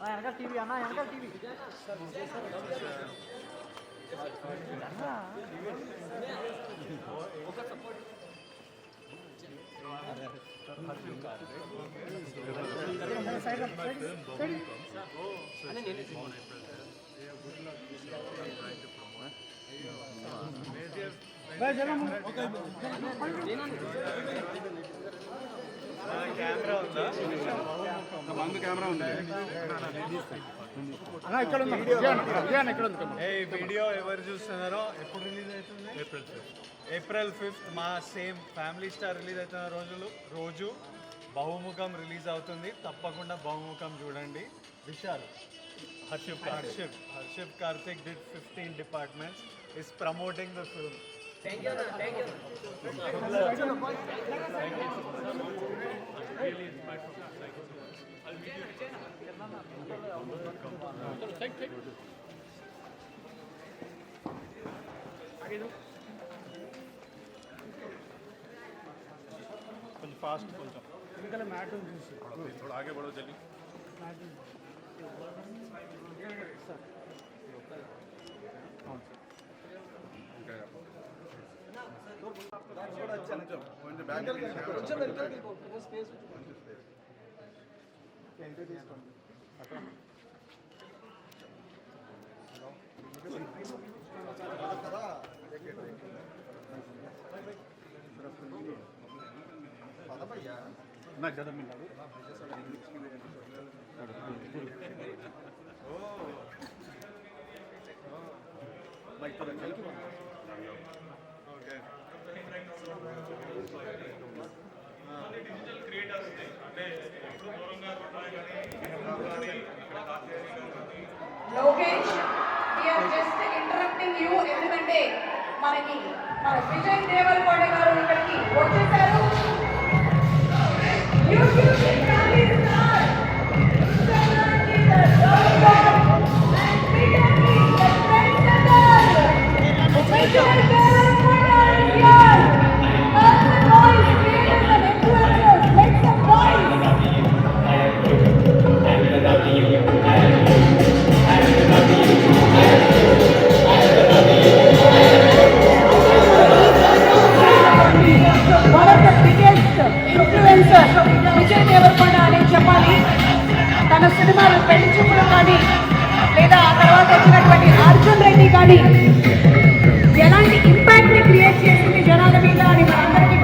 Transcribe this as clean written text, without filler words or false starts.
వెనకాల టీవీ అన్న, వెనకాల టీవీ కెమెరా ఉంది. వీడియో ఎవరు చూస్తున్నారో ఎప్పుడు రిలీజ్ అవుతుంది? ఏప్రిల్ 5th మా సేమ్ ఫ్యామిలీ స్టార్ రిలీజ్ అవుతున్న రోజు బహుముఖం రిలీజ్ అవుతుంది. తప్పకుండా బహుముఖం చూడండి. విశాల్ హర్షిప్ Karthik did 15 departments is promoting the film. Thank you. Thank you. Really my program. Thank you so much. I'll meet you. కొంచెం ఫాస్ట్ కొంచెం ఇంకా మ్యాట్ చూసి थोड़ा आगे बढ़ो जल्दी सर నాకు ज़्यादा मिल रहा Lokesh, we are just interrupting you ఎందుకంటే మనకి మన విజయ్ దేవరకొండ గారు ఇక్కడికి వచ్చేసారు. YouTube family star, Instagram leader, and Twitter leader, Trend Setter. Vijay Devarkonda is here. Make some noise, creators and influencers, make some noise. One of the biggest influencer Vijay Devarakonda అని చెప్పాలి. తన సినిమాలు పెళ్లి చూపులు కానీ లేదా ఆ తర్వాత వచ్చినటువంటి అర్జున్ రెడ్డి కానీ ఎలాంటి ఇంపాక్ట్ ని క్రియేట్ చేసింది జనాల మీద అని మనందరికీ